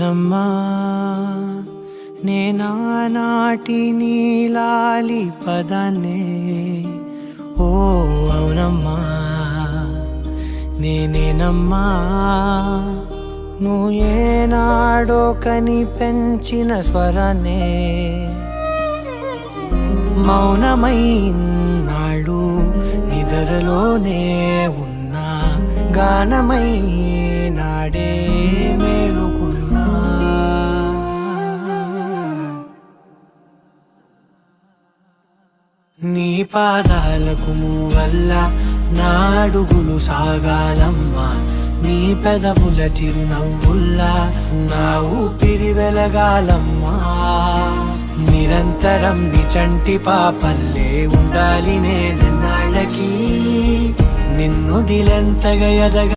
నేనేనమ్మా నేనానాటి నీలాలి పదాన్నే ఓ అవునమ్మా నేనేనమ్మా నువ్వు ఏనాడో కని పెంచిన స్వరాన్నే మౌనమైనాడు నిద్రలోనే ఉన్నా గానమై నాడే మేలుకున్నా నీ పాదాలకు వల్ల నా అడుగులు సాగాలమ్మా నీ పెదవుల చిరునవ్వుల్లా నా ఊపిరి వెలగాలమ్మా నిరంతరం నిచంటి పాపల్లే ఉండాలి నేనన్నాళ్ళకి నిన్ను దిలెంతగా ఎదగ